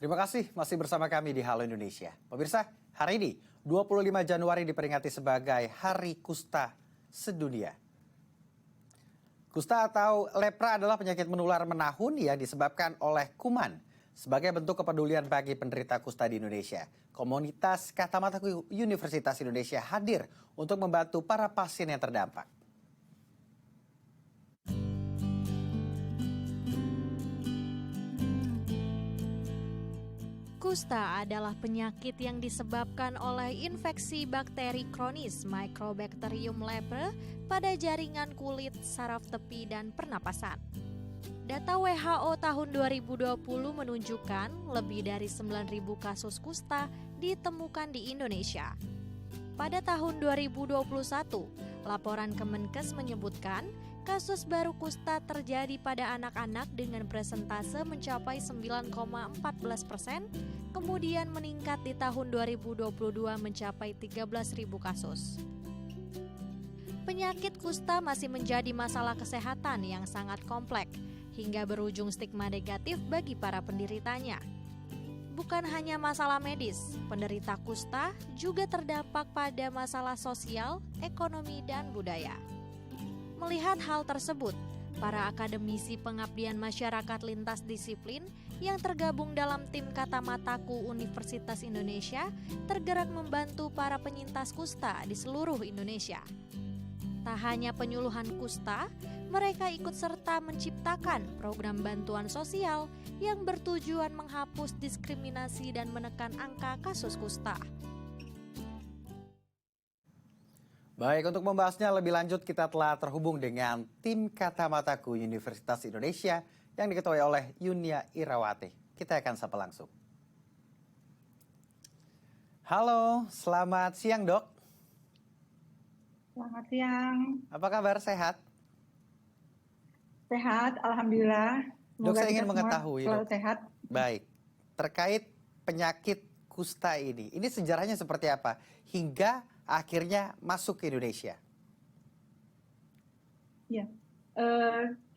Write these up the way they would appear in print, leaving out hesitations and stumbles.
Terima kasih masih bersama kami di Halo Indonesia. Pemirsa, hari ini 25 Januari diperingati sebagai Hari Kusta Sedunia. Kusta atau lepra adalah penyakit menular menahun yang disebabkan oleh kuman. Sebagai bentuk kepedulian bagi penderita kusta di Indonesia, komunitas Kacamataku Universitas Indonesia hadir untuk membantu para pasien yang terdampak. Kusta adalah penyakit yang disebabkan oleh infeksi bakteri kronis Mycobacterium leprae pada jaringan kulit, saraf tepi, dan pernapasan. Data WHO tahun 2020 menunjukkan lebih dari 9.000 kasus kusta ditemukan di Indonesia. Pada tahun 2021, laporan Kemenkes menyebutkan kasus baru kusta terjadi pada anak-anak dengan persentase mencapai 9,14%, kemudian meningkat di tahun 2022 mencapai 13.000 kasus. Penyakit kusta masih menjadi masalah kesehatan yang sangat kompleks, hingga berujung stigma negatif bagi para penderitanya. Bukan hanya masalah medis, penderita kusta juga terdampak pada masalah sosial, ekonomi, dan budaya. Melihat hal tersebut, para akademisi pengabdian masyarakat lintas disiplin yang tergabung dalam tim Kacamataku Universitas Indonesia tergerak membantu para penyintas kusta di seluruh Indonesia. Tak hanya penyuluhan kusta, mereka ikut serta menciptakan program bantuan sosial yang bertujuan menghapus diskriminasi dan menekan angka kasus kusta. Baik, untuk membahasnya lebih lanjut kita telah terhubung dengan tim Kacamataku Universitas Indonesia yang diketuai oleh Yunia Irawati. Kita akan sapa langsung. Halo, selamat siang dok. Selamat siang. Apa kabar, sehat? Sehat, alhamdulillah. Dok, saya ingin mengetahui, selalu dok. Sehat. Baik, terkait penyakit kusta ini sejarahnya seperti apa hingga akhirnya masuk ke Indonesia? Ya,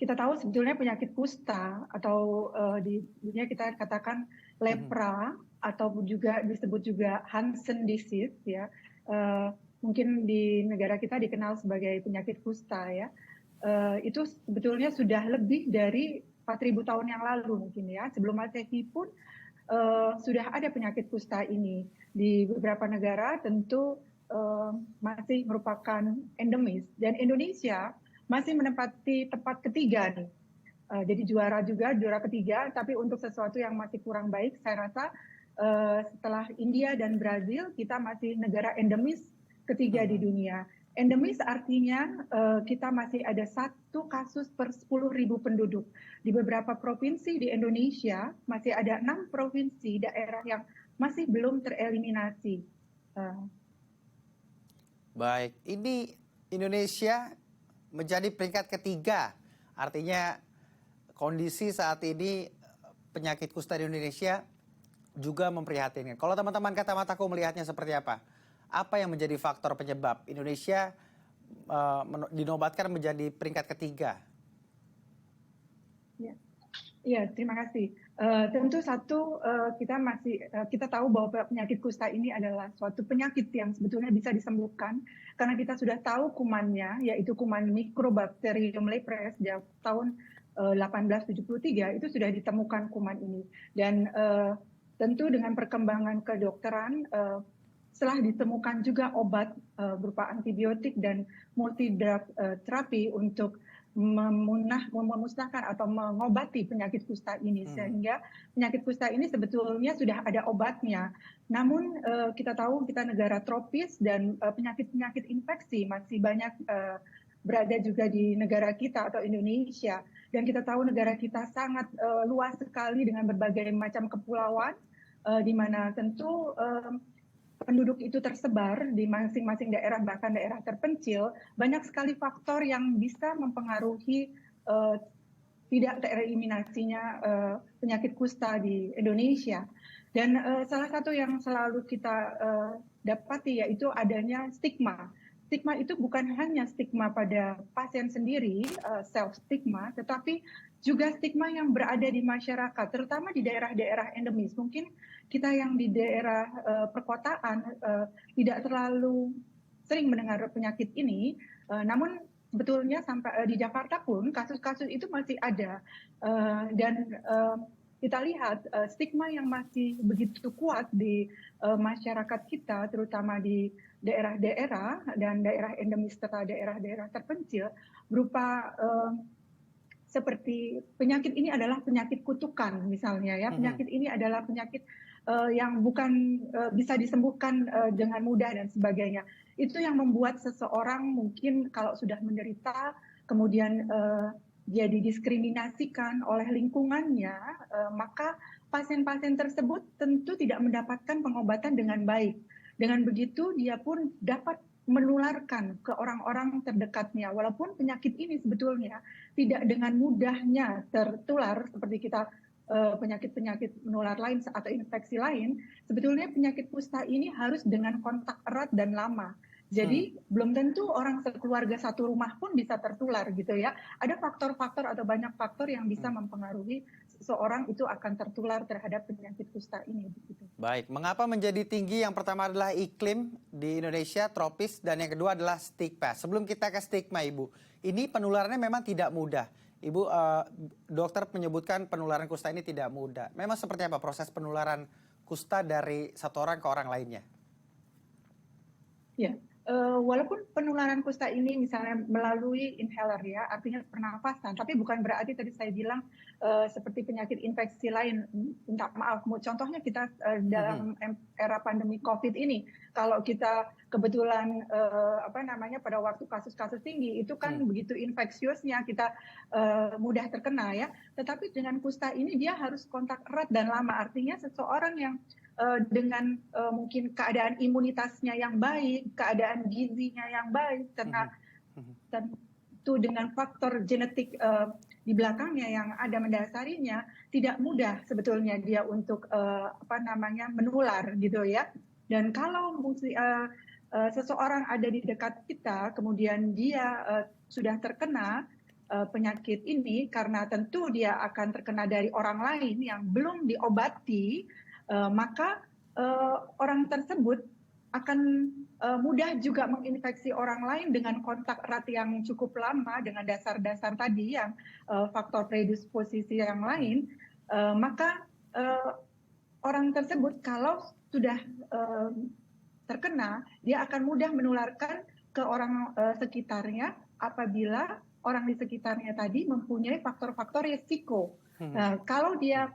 kita tahu sebetulnya penyakit kusta atau di dunia kita katakan lepra atau juga disebut juga Hansen disease ya. Mungkin di negara kita dikenal sebagai penyakit kusta ya. Itu sebetulnya sudah lebih dari 4.000 tahun yang lalu mungkin ya. Sebelum Masehi pun sudah ada penyakit kusta ini. Di beberapa negara tentu masih merupakan endemis. Dan Indonesia masih menempati tempat ketiga nih. Jadi juara ketiga, tapi untuk sesuatu yang masih kurang baik, saya rasa setelah India dan Brazil, kita masih negara endemis ketiga di dunia. Endemis artinya kita masih ada 1 kasus per 10.000 penduduk. Di beberapa provinsi di Indonesia masih ada 6 provinsi daerah yang masih belum tereliminasi. Baik, ini Indonesia menjadi peringkat ketiga. Artinya kondisi saat ini penyakit kusta di Indonesia juga memprihatinkan. Kalau teman-teman Kacamataku melihatnya seperti apa? Apa yang menjadi faktor penyebab Indonesia dinobatkan menjadi peringkat ketiga? Ya, terima kasih. Tentu satu kita tahu bahwa penyakit kusta ini adalah suatu penyakit yang sebetulnya bisa disembuhkan karena kita sudah tahu kumannya, yaitu kuman Mycobacterium leprae sejak tahun 1873 itu sudah ditemukan kuman ini. Dan tentu dengan perkembangan kedokteran setelah ditemukan juga obat berupa antibiotik dan multi drug terapi untuk memusnahkan atau mengobati penyakit kusta ini, sehingga penyakit kusta ini sebetulnya sudah ada obatnya. Namun kita tahu kita negara tropis dan penyakit-penyakit infeksi masih banyak berada juga di negara kita atau Indonesia. Dan kita tahu negara kita sangat luas sekali dengan berbagai macam kepulauan, di mana tentu penduduk itu tersebar di masing-masing daerah, bahkan daerah terpencil, banyak sekali faktor yang bisa mempengaruhi tidak tereliminasinya penyakit kusta di Indonesia. Dan salah satu yang selalu kita dapati yaitu adanya stigma. stigma itu bukan hanya stigma pada pasien sendiri, self stigma, tetapi juga stigma yang berada di masyarakat, terutama di daerah-daerah endemis. Mungkin kita yang di daerah perkotaan tidak terlalu sering mendengar penyakit ini, namun sebetulnya sampai di Jakarta pun kasus-kasus itu masih ada, dan kita lihat stigma yang masih begitu kuat di masyarakat kita, terutama di daerah-daerah dan daerah endemis serta daerah-daerah terpencil, berupa seperti penyakit ini adalah penyakit kutukan misalnya ya, penyakit ini adalah penyakit yang bukan bisa disembuhkan dengan mudah dan sebagainya. Itu yang membuat seseorang mungkin kalau sudah menderita, kemudian dia didiskriminasikan oleh lingkungannya, maka pasien-pasien tersebut tentu tidak mendapatkan pengobatan dengan baik. Dengan begitu dia pun dapat menularkan ke orang-orang terdekatnya. Walaupun penyakit ini sebetulnya tidak dengan mudahnya tertular seperti kita penyakit-penyakit menular lain atau infeksi lain, sebetulnya penyakit kusta ini harus dengan kontak erat dan lama. Jadi belum tentu orang sekeluarga satu rumah pun bisa tertular gitu ya. Ada faktor-faktor atau banyak faktor yang bisa mempengaruhi seseorang itu akan tertular terhadap penyakit kusta ini. Begitu. Baik, mengapa menjadi tinggi? Yang pertama adalah iklim di Indonesia, tropis, dan yang kedua adalah stigma. Sebelum kita ke stigma, Ibu, ini penularannya memang tidak mudah. Ibu, dokter menyebutkan penularan kusta ini tidak mudah. Memang seperti apa proses penularan kusta dari satu orang ke orang lainnya? Ya, walaupun penularan kusta ini misalnya melalui inhaler ya, artinya pernafasan, tapi bukan berarti tadi saya bilang seperti penyakit infeksi lain. Minta maaf, contohnya kita dalam era pandemi COVID ini, kalau kita kebetulan pada waktu kasus-kasus tinggi itu kan begitu infeksiusnya kita mudah terkena ya. Tetapi dengan kusta ini dia harus kontak erat dan lama, artinya seseorang yang dengan mungkin keadaan imunitasnya yang baik, keadaan gizinya yang baik, tentu dengan faktor genetik di belakangnya yang ada mendasarinya, tidak mudah sebetulnya dia untuk menular gitu ya. Dan kalau seseorang ada di dekat kita, kemudian dia sudah terkena penyakit ini, karena tentu dia akan terkena dari orang lain yang belum diobati, maka orang tersebut akan mudah juga menginfeksi orang lain dengan kontak erat yang cukup lama dengan dasar-dasar tadi yang faktor predisposisi yang lain, maka orang tersebut kalau sudah terkena, dia akan mudah menularkan ke orang sekitarnya apabila orang di sekitarnya tadi mempunyai faktor-faktor risiko. Nah, kalau dia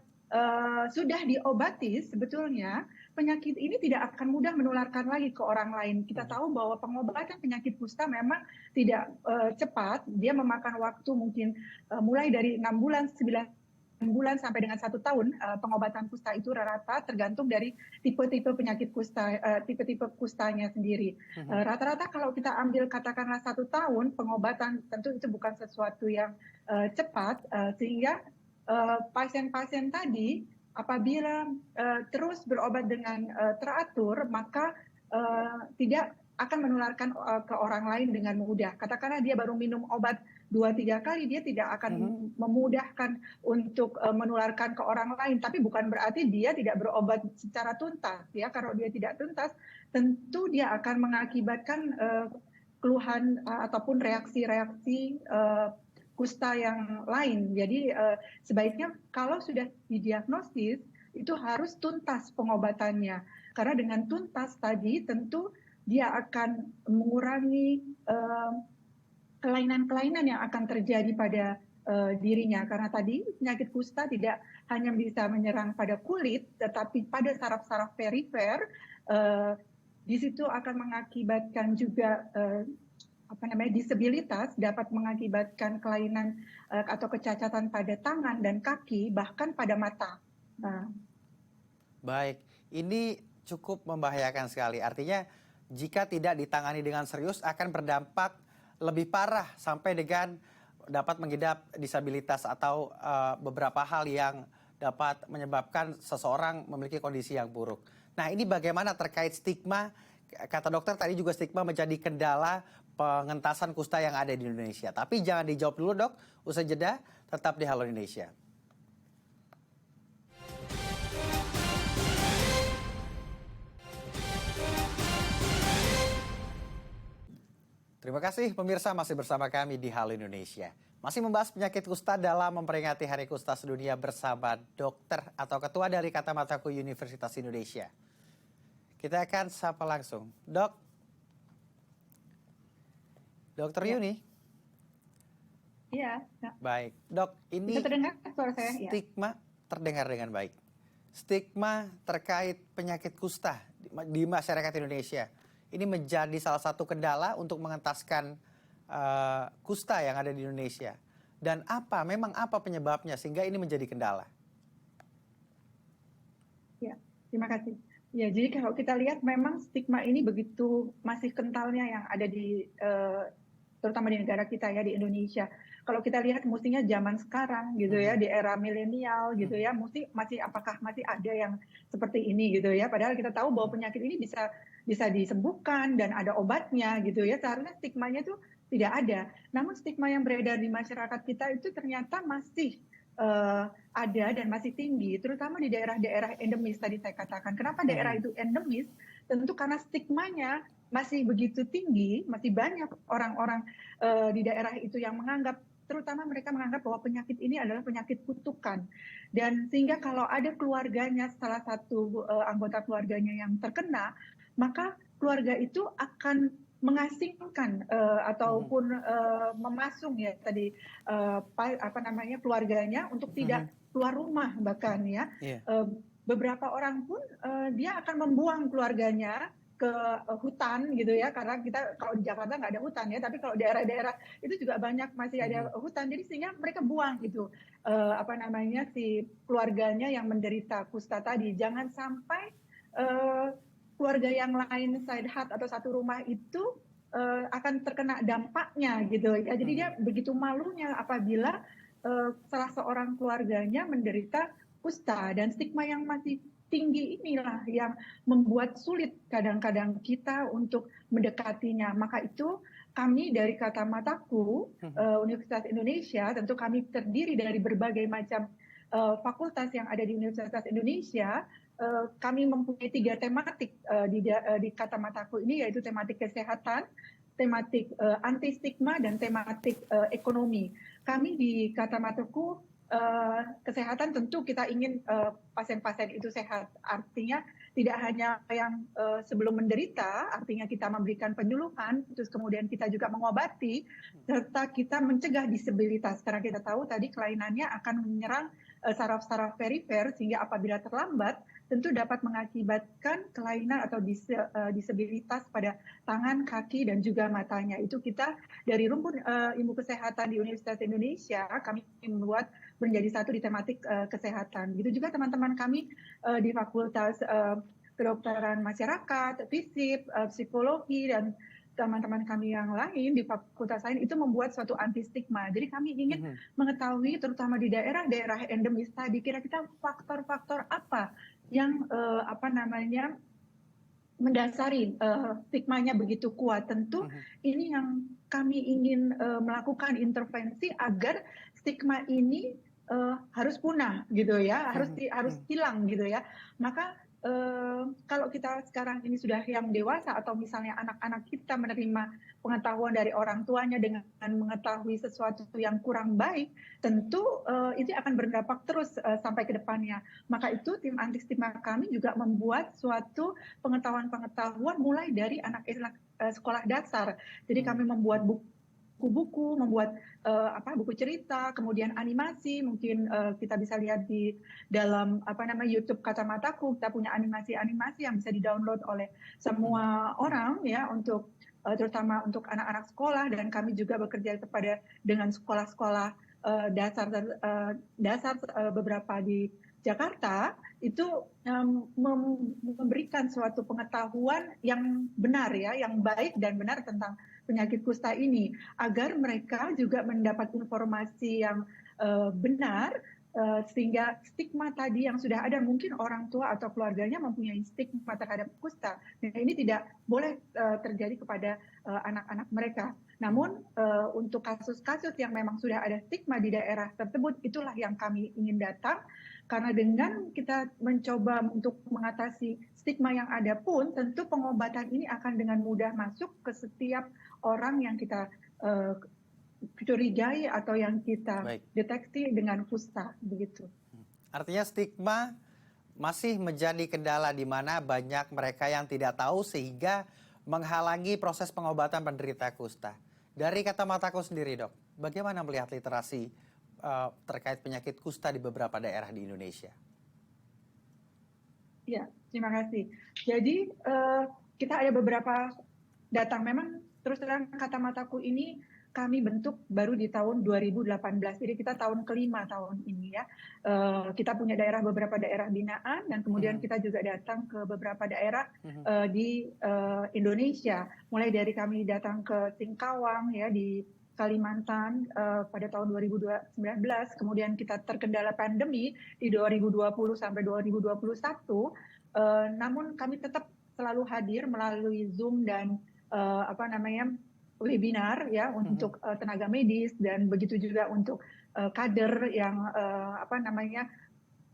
sudah diobati, sebetulnya penyakit ini tidak akan mudah menularkan lagi ke orang lain. Kita tahu bahwa pengobatan penyakit kusta memang tidak cepat, dia memakan waktu mungkin mulai dari 6 bulan, 9 bulan sampai dengan 1 tahun. Pengobatan kusta itu rata-rata tergantung dari tipe-tipe penyakit kusta, tipe-tipe kustanya sendiri. Rata-rata kalau kita ambil katakanlah 1 tahun pengobatan, tentu itu bukan sesuatu yang cepat, sehingga pasien-pasien tadi apabila terus berobat dengan teratur, maka tidak akan menularkan ke orang lain dengan mudah. Katakanlah dia baru minum obat 2-3 kali, dia tidak akan memudahkan untuk menularkan ke orang lain. Tapi bukan berarti dia tidak berobat secara tuntas. Ya, kalau dia tidak tuntas, tentu dia akan mengakibatkan keluhan ataupun reaksi-reaksi kusta yang lain. Jadi sebaiknya kalau sudah didiagnosis itu harus tuntas pengobatannya. Karena dengan tuntas tadi tentu dia akan mengurangi kelainan-kelainan yang akan terjadi pada dirinya. Karena tadi penyakit kusta tidak hanya bisa menyerang pada kulit, tetapi pada saraf-saraf perifer. Di situ akan mengakibatkan juga disabilitas, dapat mengakibatkan kelainan atau kecacatan pada tangan dan kaki, bahkan pada mata. Nah. Baik, ini cukup membahayakan sekali. Artinya jika tidak ditangani dengan serius akan berdampak lebih parah sampai dengan dapat mengidap disabilitas atau beberapa hal yang dapat menyebabkan seseorang memiliki kondisi yang buruk. Nah, ini bagaimana terkait stigma kata dokter tadi juga stigma menjadi kendala pengentasan kusta yang ada di Indonesia. Tapi jangan dijawab dulu dok, usai jeda tetap di Halo Indonesia. Terima kasih pemirsa masih bersama kami di Halo Indonesia. Masih membahas penyakit kusta dalam memperingati Hari Kusta Sedunia bersama dokter atau ketua dari Kacamataku Universitas Indonesia. Kita akan sapa langsung. Dokter Yuni. Iya. Ya. Baik, dok, ini Bisa terdengar suara saya? Ya. stigma terdengar dengan baik. Stigma terkait penyakit kusta di masyarakat Indonesia. Ini menjadi salah satu kendala untuk mengentaskan kusta yang ada di Indonesia. Dan memang apa penyebabnya sehingga ini menjadi kendala? Ya, terima kasih. Ya, jadi kalau kita lihat memang stigma ini begitu masih kentalnya yang ada di terutama di negara kita ya, di Indonesia. Kalau kita lihat mestinya zaman sekarang gitu ya, di era milenial gitu ya, apakah masih ada yang seperti ini gitu ya. Padahal kita tahu bahwa penyakit ini bisa disembuhkan dan ada obatnya gitu ya. Seharusnya stigmanya itu tidak ada. Namun stigma yang beredar di masyarakat kita itu ternyata masih ada dan masih tinggi, terutama di daerah-daerah endemis tadi saya katakan. Kenapa daerah itu endemis? Tentu karena stigmanya masih begitu tinggi, masih banyak orang-orang di daerah itu yang terutama mereka menganggap bahwa penyakit ini adalah penyakit kutukan. Dan sehingga kalau ada keluarganya, salah satu anggota keluarganya yang terkena, maka keluarga itu akan mengasingkan ataupun memasung ya tadi keluarganya untuk tidak keluar rumah bahkan ya. Beberapa orang pun dia akan membuang keluarganya ke hutan gitu ya, karena kita kalau di Jakarta nggak ada hutan ya, tapi kalau daerah-daerah itu juga banyak masih ada hutan, jadi sehingga mereka buang gitu si keluarganya yang menderita kusta tadi. Jangan sampai keluarga yang lain sehat atau satu rumah itu akan terkena dampaknya gitu ya. Jadi dia begitu malunya apabila salah seorang keluarganya menderita kusta, dan stigma yang masih tinggi inilah yang membuat sulit kadang-kadang kita untuk mendekatinya. Maka itu kami dari Kacamataku Universitas Indonesia, tentu kami terdiri dari berbagai macam fakultas yang ada di Universitas Indonesia. Kami mempunyai 3 tematik di Kacamataku ini, yaitu tematik kesehatan, tematik anti stigma, dan tematik ekonomi. Kami di Kacamataku kesehatan tentu kita ingin pasien-pasien itu sehat. Artinya tidak hanya yang sebelum menderita, artinya kita memberikan penyuluhan, terus kemudian kita juga mengobati, serta kita mencegah disabilitas. Karena kita tahu tadi kelainannya akan menyerang saraf-saraf perifer, sehingga apabila terlambat tentu dapat mengakibatkan kelainan atau disabilitas pada tangan, kaki, dan juga matanya. Itu kita dari rumpun ilmu kesehatan di Universitas Indonesia, kami membuat menjadi satu di tematik kesehatan. Begitu juga teman-teman kami di Fakultas Kedokteran Masyarakat, FISIP, psikologi, dan teman-teman kami yang lain di fakultas lain itu membuat suatu anti stigma. Jadi kami ingin mengetahui terutama di daerah-daerah endemis tadi, kira-kira faktor-faktor apa yang mendasari stigmanya begitu kuat. Tentu ini yang kami ingin melakukan intervensi agar stigma ini harus punah gitu ya, harus hilang gitu ya. Maka kalau kita sekarang ini sudah yang dewasa, atau misalnya anak-anak kita menerima pengetahuan dari orang tuanya dengan mengetahui sesuatu yang kurang baik, tentu itu akan berdampak terus sampai ke depannya. Maka itu tim anti stigma kami juga membuat suatu pengetahuan mulai dari anak-anak sekolah dasar. Jadi kami membuat buku-buku, membuat buku cerita, kemudian animasi. Mungkin kita bisa lihat di dalam YouTube Kacamataku, kita punya animasi-animasi yang bisa di-download oleh semua orang ya, untuk terutama untuk anak-anak sekolah. Dan kami juga bekerja dengan sekolah-sekolah dasar beberapa di Jakarta, itu memberikan suatu pengetahuan yang benar ya, yang baik dan benar tentang penyakit kusta ini, agar mereka juga mendapat informasi yang benar sehingga stigma tadi yang sudah ada, mungkin orang tua atau keluarganya mempunyai stigma terhadap kusta. Nah, ini tidak boleh terjadi kepada anak-anak mereka. Namun untuk kasus-kasus yang memang sudah ada stigma di daerah tersebut, itulah yang kami ingin datang. Karena dengan kita mencoba untuk mengatasi stigma yang ada pun, tentu pengobatan ini akan dengan mudah masuk ke setiap orang yang kita curigai atau yang kita deteksi dengan kusta, begitu. Artinya stigma masih menjadi kendala di mana banyak mereka yang tidak tahu sehingga menghalangi proses pengobatan penderita kusta. Dari kacamataku sendiri, Dok, bagaimana melihat literasi terkait penyakit kusta di beberapa daerah di Indonesia? Ya, terima kasih. Jadi kita ada beberapa data, memang terus terang kacamataku ini kami bentuk baru di tahun 2018, jadi kita tahun kelima tahun ini ya. Kita punya beberapa daerah binaan, dan kemudian kita juga datang ke beberapa daerah di Indonesia. Mulai dari kami datang ke Singkawang ya di Kalimantan pada tahun 2019, kemudian kita terkendala pandemi di 2020 sampai 2021, namun kami tetap selalu hadir melalui Zoom dan webinar ya untuk tenaga medis, dan begitu juga untuk kader yang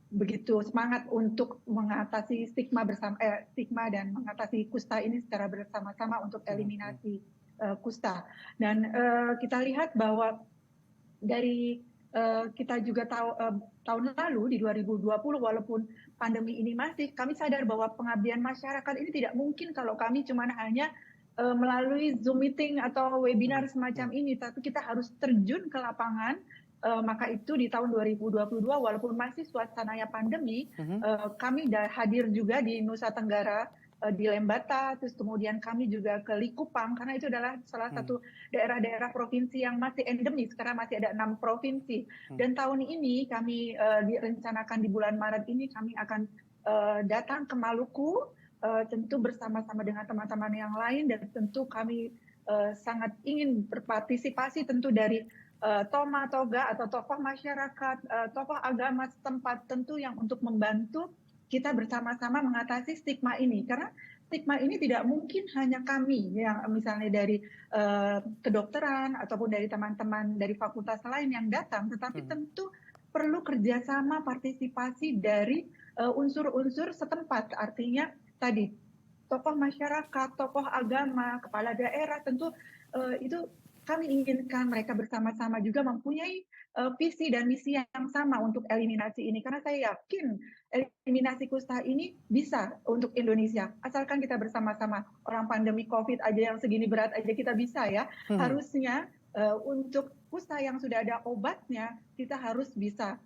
begitu semangat untuk mengatasi stigma dan mengatasi kusta ini secara bersama-sama untuk eliminasi kusta. Dan kita lihat bahwa dari kita juga tahun lalu di 2020, walaupun pandemi ini masih, kami sadar bahwa pengabdian masyarakat ini tidak mungkin kalau kami cuma hanya melalui Zoom meeting atau webinar semacam ini, tapi kita harus terjun ke lapangan. Maka itu di tahun 2022, walaupun masih suasananya pandemi, kami hadir juga di Nusa Tenggara, di Lembata, terus kemudian kami juga ke Likupang, karena itu adalah salah satu daerah-daerah provinsi yang masih endemis, karena masih ada 6 provinsi. Dan tahun ini kami direncanakan di bulan Maret ini kami akan datang ke Maluku, tentu bersama-sama dengan teman-teman yang lain, dan tentu kami sangat ingin berpartisipasi tentu dari Toma Toga atau tokoh masyarakat, tokoh agama setempat, tentu yang untuk membantu kita bersama-sama mengatasi stigma ini. Karena stigma ini tidak mungkin hanya kami yang misalnya dari kedokteran ataupun dari teman-teman dari fakultas lain yang datang, tetapi tentu perlu kerjasama partisipasi dari unsur-unsur setempat. Artinya tadi tokoh masyarakat, tokoh agama, kepala daerah, tentu itu kami inginkan mereka bersama-sama juga mempunyai visi dan misi yang sama untuk eliminasi ini. Karena saya yakin eliminasi kusta ini bisa untuk Indonesia. Asalkan kita bersama-sama. Orang pandemi COVID aja yang segini berat aja kita bisa ya. Harusnya untuk kusta yang sudah ada obatnya, kita harus bisa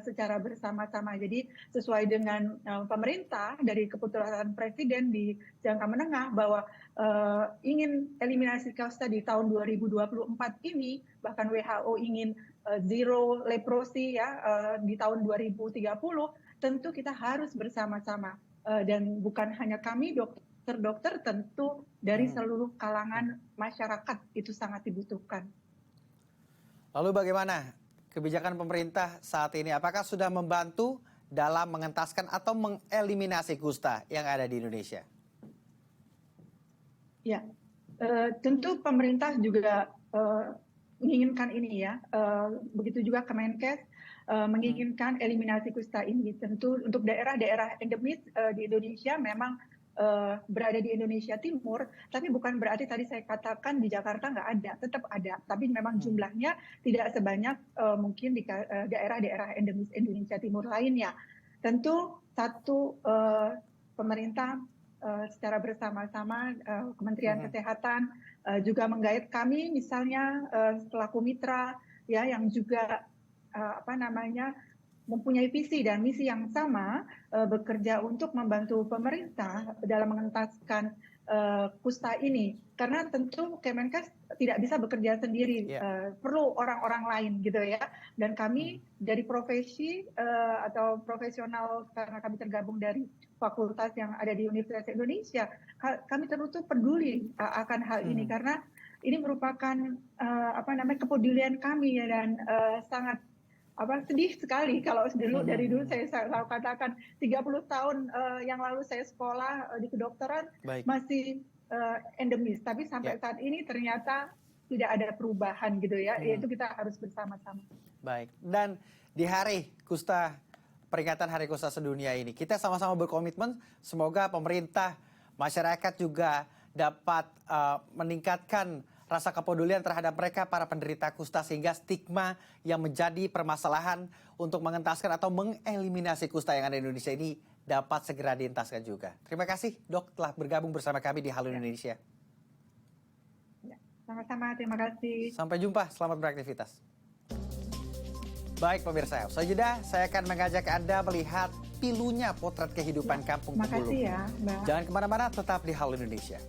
secara bersama-sama. Jadi sesuai dengan pemerintah dari keputusan Presiden di jangka menengah bahwa ingin eliminasi kusta di tahun 2024 ini, bahkan WHO ingin zero leprosy ya di tahun 2030, tentu kita harus bersama-sama, dan bukan hanya kami dokter-dokter, tentu dari seluruh kalangan masyarakat itu sangat dibutuhkan. Lalu bagaimana kebijakan pemerintah saat ini? Apakah sudah membantu dalam mengentaskan atau mengeliminasi kusta yang ada di Indonesia? Ya, tentu pemerintah juga menginginkan ini ya. Begitu juga Kemenkes menginginkan eliminasi kusta ini. Tentu untuk daerah-daerah endemis di Indonesia memang berada di Indonesia Timur, tapi bukan berarti tadi saya katakan di Jakarta nggak ada, tetap ada. Tapi memang jumlahnya tidak sebanyak mungkin di daerah-daerah endemis Indonesia Timur lainnya. Tentu satu pemerintah secara bersama-sama Kementerian Kesehatan juga menggait kami, misalnya selaku mitra ya yang juga mempunyai visi dan misi yang sama, bekerja untuk membantu pemerintah dalam mengentaskan kusta ini. Karena tentu Kemenkes tidak bisa bekerja sendiri, perlu orang-orang lain gitu ya. Dan kami dari profesi atau profesional, karena kami tergabung dari fakultas yang ada di Universitas Indonesia, kami tentu peduli akan hal ini, karena ini merupakan kepedulian kami ya, dan sangat sedih sekali kalau dari dulu saya selalu katakan 30 tahun yang lalu saya sekolah di kedokteran Baik. masih endemis, tapi sampai saat ini ternyata tidak ada perubahan gitu ya. Itu kita harus bersama-sama. Baik. Dan di hari kusta, peringatan Hari Kusta Sedunia ini, kita sama-sama berkomitmen semoga pemerintah, masyarakat juga dapat meningkatkan rasa kepedulian terhadap mereka para penderita kusta sehingga stigma yang menjadi permasalahan untuk mengentaskan atau mengeliminasi kusta yang ada di Indonesia ini dapat segera dientaskan juga. Terima kasih Dok telah bergabung bersama kami di Halo Indonesia. Sama-sama, terima kasih. Sampai jumpa, selamat beraktivitas. Baik pemirsa, selanjutnya saya akan mengajak Anda melihat pilunya potret kehidupan kampung Terima Pebulu. kasih ya, Mbak. Jangan kemana-mana, tetap di Halo Indonesia.